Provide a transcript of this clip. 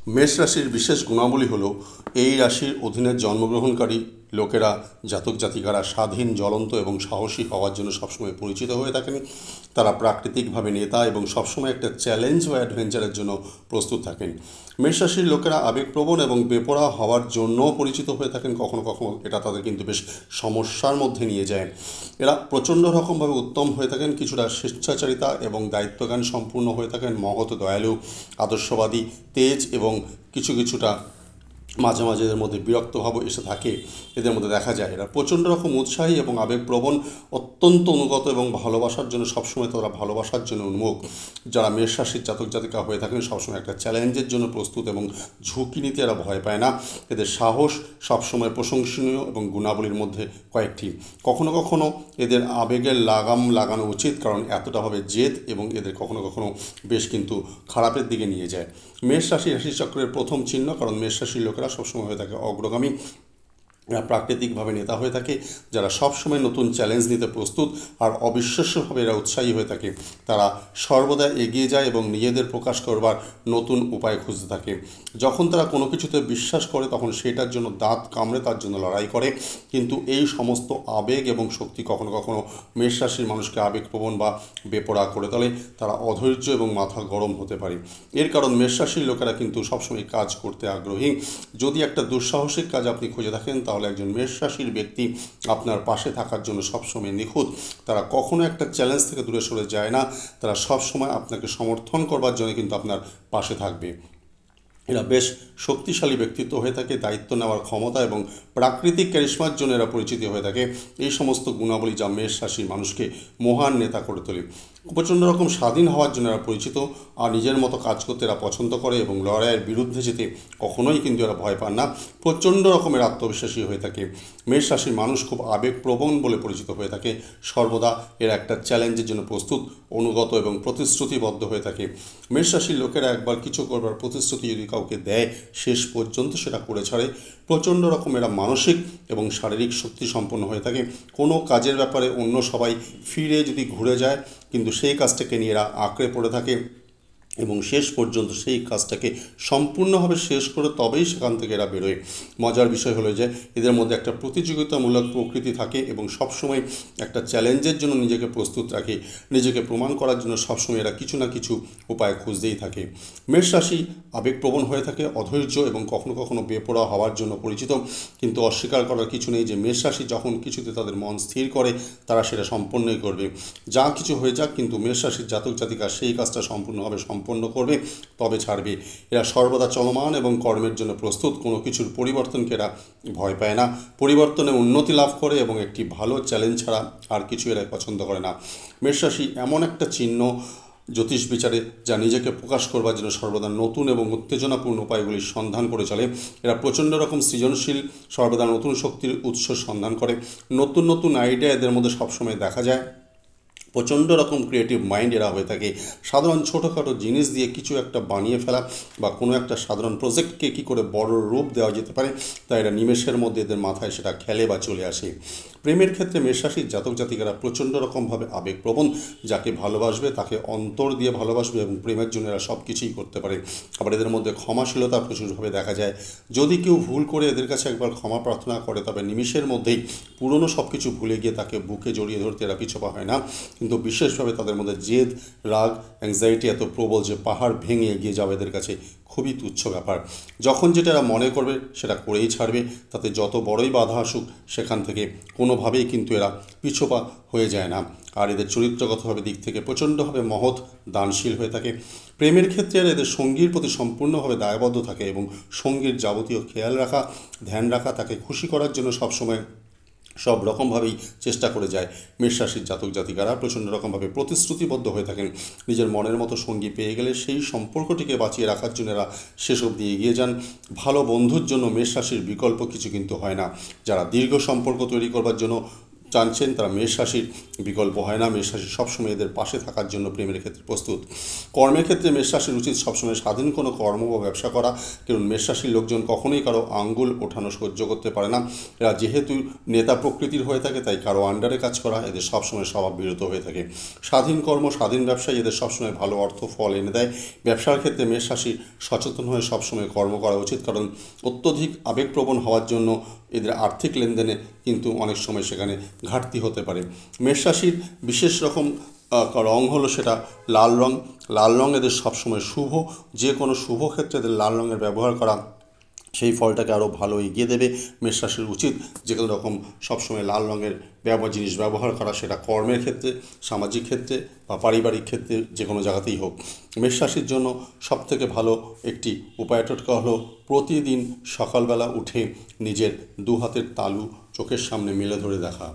মেষ রাশির বিশেষ গুণাবলী হলো এই রাশির অধীনে জন্মগ্রহণকারী লোকেরা জাতক জাতিকারা স্বাধীন জ্বলন্ত এবং সাহসী হওয়ার জন্য সবসময় পরিচিত হয়ে থাকেন। তারা প্রাকৃতিকভাবে নেতা এবং সবসময় একটা চ্যালেঞ্জ বা অ্যাডভেঞ্চারের জন্য প্রস্তুত থাকেন। মেষ রাশির লোকেরা আবেগপ্রবণ এবং বেপরোয়া হওয়ার জন্যও পরিচিত হয়ে থাকেন। কখনো কখনো এটা তাদের কিন্তু বেশ সমস্যার মধ্যে নিয়ে যায়। এরা প্রচণ্ড রকমভাবে উত্তম হয়ে থাকেন, কিছুটা স্বেচ্ছাচারিতা এবং দায়িত্বজ্ঞান সম্পূর্ণ হয়ে থাকেন, মহৎ দয়ালু আদর্শবাদী তেজ এবং কিছুটা মাঝে মাঝে এদের মধ্যে বিরক্তভাবও এসে থাকে। এদের মধ্যে দেখা যায় এরা প্রচণ্ড রকম উৎসাহী এবং আবেগপ্রবণ, অত্যন্ত অনুগত এবং ভালোবাসার জন্য সবসময় তারা ভালোবাসার জন্য উন্মুখ। যারা মেষ রাশির জাতক জাতিকা হয়ে থাকেন সবসময় একটা চ্যালেঞ্জের জন্য প্রস্তুত এবং ঝুঁকি নিতে এরা ভয় পায় না। এদের সাহস সবসময় প্রশংসনীয় এবং গুণাবলীর মধ্যে কয়েকটি। কখনো কখনো এদের আবেগের লাগাম লাগানো উচিত, কারণ এতটাভাবে জেদ এবং এদের কখনো কখনো বেশ কিন্তু খারাপের দিকে নিয়ে যায়। মেষ রাশি রাশিচক্রের প্রথম চিহ্ন, কারণ মেষ রাশির লোকেরা সবসময় হয়ে থাকে অগ্রগামী। এরা প্রাকৃতিকভাবে নেতা হয়ে থাকে, যারা সবসময় নতুন চ্যালেঞ্জ নিতে প্রস্তুত আর অবিশ্বাস্যভাবে এরা উৎসাহী হয়ে থাকে। তারা সর্বদা এগিয়ে যায় এবং নিজেদের প্রকাশ করবার নতুন উপায় খুঁজতে থাকে। যখন তারা কোনো কিছুতে বিশ্বাস করে তখন সেটার জন্য দাঁত কামড়ে তার জন্য লড়াই করে। কিন্তু এই সমস্ত আবেগ এবং শক্তি কখনো কখনো মেষ রাশির মানুষকে আবেগপ্রবণ বা বেপরোয়া করে তোলে। তারা অধৈর্য এবং মাথা গরম হতে পারে। এর কারণ মেষ রাশির লোকেরা কিন্তু সবসময় কাজ করতে আগ্রহী। যদি একটা দুঃসাহসিক কাজ আপনি খুঁজে থাকেন তাহলে একজন মেষ রাশির ব্যক্তি আপনার পাশে থাকার জন্য সবসময় নিখুঁত। তারা কখনো একটা চ্যালেঞ্জ থেকে দূরে সরে যায় না। তারা সবসময় আপনাকে সমর্থন করবার জন্য কিন্তু আপনার পাশে থাকবে। এরা বেশ শক্তিশালী ব্যক্তিত্ব হয়ে থাকে, দায়িত্ব নেওয়ার ক্ষমতা এবং প্রাকৃতিক ক্যারিশমার জন্য এরা পরিচিত হয়ে থাকে। এই সমস্ত গুণাবলী যা মেষ রাশির মানুষকে মহান নেতা করে তোলে। প্রচণ্ড রকম স্বাধীন হওয়ার জন্য এরা পরিচিত আর নিজের মতো কাজ করতে এরা পছন্দ করে এবং লড়াইয়ের বিরুদ্ধে যেতে কখনোই কিন্তু এরা ভয় পান না। প্রচণ্ড রকমের আত্মবিশ্বাসী হয়ে থাকে। মেষ রাশির মানুষ খুব আবেগপ্রবণ বলে পরিচিত হয়ে থাকে। সর্বদা এরা একটা চ্যালেঞ্জের জন্য প্রস্তুত, অনুগত এবং প্রতিশ্রুতিবদ্ধ হয়ে থাকে। মেষ রাশির লোকেরা একবার কিছু করবার প্রতিশ্রুতি যদি কাউকে দেয় শেষ পর্যন্ত সেটা করে ছাড়ে। প্রচণ্ড রকম এরা মানসিক এবং শারীরিক শক্তি সম্পন্ন হয়ে থাকে। কোনো কাজের ব্যাপারে অন্য সবাই ফিরে যদি ঘুরে যায় কিন্তু সেই কাজটাকে নিয়ে এরা আঁকড়ে পড়ে থাকে এবং শেষ পর্যন্ত সেই কাজটাকে সম্পূর্ণভাবে শেষ করে তবেই সেখান থেকে এরা বেরোয়। মজার বিষয় হলো যে এদের মধ্যে একটা প্রতিযোগিতামূলক প্রকৃতি থাকে এবং সবসময় একটা চ্যালেঞ্জের জন্য নিজেকে প্রস্তুত রাখে। নিজেকে প্রমাণ করার জন্য সবসময় এরা কিছু না কিছু উপায় খুঁজতেই থাকে। মেষ রাশি আবেগপ্রবণ হয়ে থাকে, অধৈর্য এবং কখনো কখনো বেপরোয়া হওয়ার জন্য পরিচিত। কিন্তু অস্বীকার করার কিছু নেই যে মেষ রাশি যখন কিছুতে তাদের মন স্থির করে তারা সেটা সম্পূর্ণই করবে। যা কিছু হয়ে যাক কিন্তু মেষ রাশির জাতক জাতিকা সেই কাজটা সম্পূর্ণ করবে, তবে ছাড়বে। এরা সর্বদা চলমান এবং কর্মের জন্য প্রস্তুত। কোনো কিছুর পরিবর্তনকে এরা ভয় পায় না। পরিবর্তনে উন্নতি লাভ করে এবং একটি ভালো চ্যালেঞ্জ ছাড়া আর কিছু এরা পছন্দ করে না। মেষ রাশি এমন একটা চিহ্ন জ্যোতিষ বিচারে যা নিজেকে প্রকাশ করবার জন্য সর্বদা নতুন এবং উত্তেজনাপূর্ণ উপায়গুলির সন্ধান করে চলে। এরা প্রচণ্ড রকম সৃজনশীল, সর্বদা নতুন শক্তির উৎস সন্ধান করে। নতুন নতুন আইডিয়া এদের মধ্যে সবসময় দেখা যায়। প্রচণ্ড রকম ক্রিয়েটিভ মাইন্ড এরা হয়ে থাকে। সাধারণ ছোটোখাটো জিনিস দিয়ে কিছু একটা বানিয়ে ফেলা বা কোনো একটা সাধারণ প্রজেক্টকে কী করে বড় রূপ দেওয়া যেতে পারে তাই এরা নিমেষের মধ্যে এদের মাথায় সেটা খেলে বা চলে আসে। প্রেমের ক্ষেত্রে মেষ রাশির জাতক জাতিকারা প্রচণ্ড রকমভাবে আবেগপ্রবণ। যাকে ভালোবাসবে তাকে অন্তর দিয়ে ভালোবাসবে এবং প্রেমের জন্য এরা সব কিছুই করতে পারে। আবার এদের মধ্যে ক্ষমাশীলতা প্রচুরভাবে দেখা যায়। যদি কেউ ভুল করে এদের কাছে একবার ক্ষমা প্রার্থনা করে তবে নিমেষের মধ্যেই পুরনো সব কিছু ভুলে গিয়ে তাকে বুকে জড়িয়ে ধরতে এরা পিছপা হয় না। কিন্তু বিশেষভাবে তাদের মধ্যে জেদ, রাগ, অ্যাংজাইটি এত প্রবল যে পাহাড় ভেঙে এগিয়ে যাবে এদের কাছে খুবই তুচ্ছ ব্যাপার। যখন যেটা এরা মনে করবে সেটা করেই ছাড়বে, তাতে যত বড়ই বাধা আসুক সেখান থেকে কোনোভাবেই কিন্তু এরা পিছপা হয়ে যায় না। আর এদের চরিত্রগতভাবে দিক থেকে প্রচণ্ডভাবে মহৎ, দানশীল হয়ে থাকে। প্রেমের ক্ষেত্রে এদের সঙ্গীর প্রতি সম্পূর্ণভাবে দায়বদ্ধ থাকে এবং সঙ্গীর যাবতীয় খেয়াল রাখা, ধ্যান রাখা, তাকে খুশি করার জন্য সবসময় সব রকমভাবেই চেষ্টা করে যায়। মেষ রাশির জাতক জাতিকারা প্রচণ্ড রকমভাবে প্রতিশ্রুতিবদ্ধ হয়ে থাকেন। নিজের মনের মতো সঙ্গী পেয়ে গেলে সেই সম্পর্কটিকে বাঁচিয়ে রাখার জন্য এরা শেষ অবধি এগিয়ে যান। ভালো বন্ধুর জন্য মেষ রাশির বিকল্প কিছু কিন্তু হয় না। যারা দীর্ঘ সম্পর্ক তৈরি করবার জন্য চাচ্ছেন তারা মেষ রাশির বিকল্প হয় না। মেষ রাশি সবসময় এদের পাশে থাকার জন্য প্রেমের ক্ষেত্রে প্রস্তুত। কর্মের ক্ষেত্রে মেষ রাশির উচিত সবসময় স্বাধীন কোনো কর্ম বা ব্যবসা করা, কারণ মেষ রাশির লোকজন কখনোই কারো আঙ্গুল ওঠানো সহ্য করতে পারে না। এরা যেহেতু নেতা প্রকৃতির হয়ে থাকে, তাই কারো আন্ডারে কাজ করা এদের সবসময় স্বভাব বিরত হয়ে থাকে। স্বাধীন কর্ম, স্বাধীন ব্যবসায় এদের সবসময় ভালো অর্থ ফল এনে দেয়। ব্যবসার ক্ষেত্রে মেষ রাশি সচেতন হয়ে সবসময় কর্ম করা উচিত, কারণ অত্যধিক আবেগপ্রবণ হওয়ার জন্য এদের আর্থিক লেনদেনে কিন্তু অনেক সময় সেখানে ঘাটতি হতে পারে। মেষ রাশির বিশেষ রকম রং হলো সেটা লাল রং। লাল রং এদের সবসময় শুভ। যে কোনো শুভ ক্ষেত্রে এদের লাল রঙের ব্যবহার করা সেই ফলটাকে আরও ভালো এগিয়ে দেবে। মেষ রাশির উচিত যে কোনো রকম সবসময় লাল রঙের জিনিস ব্যবহার করা, সেটা কর্মের ক্ষেত্রে, সামাজিক ক্ষেত্রে বা পারিবারিক ক্ষেত্রে, যে কোনো জায়গাতেই হোক। মেষ রাশির জন্য সবথেকে ভালো একটি উপায় টোটকা হলো প্রতিদিন সকালবেলা উঠে নিজের দু হাতের তালু চোখের সামনে মেলে ধরে দেখা।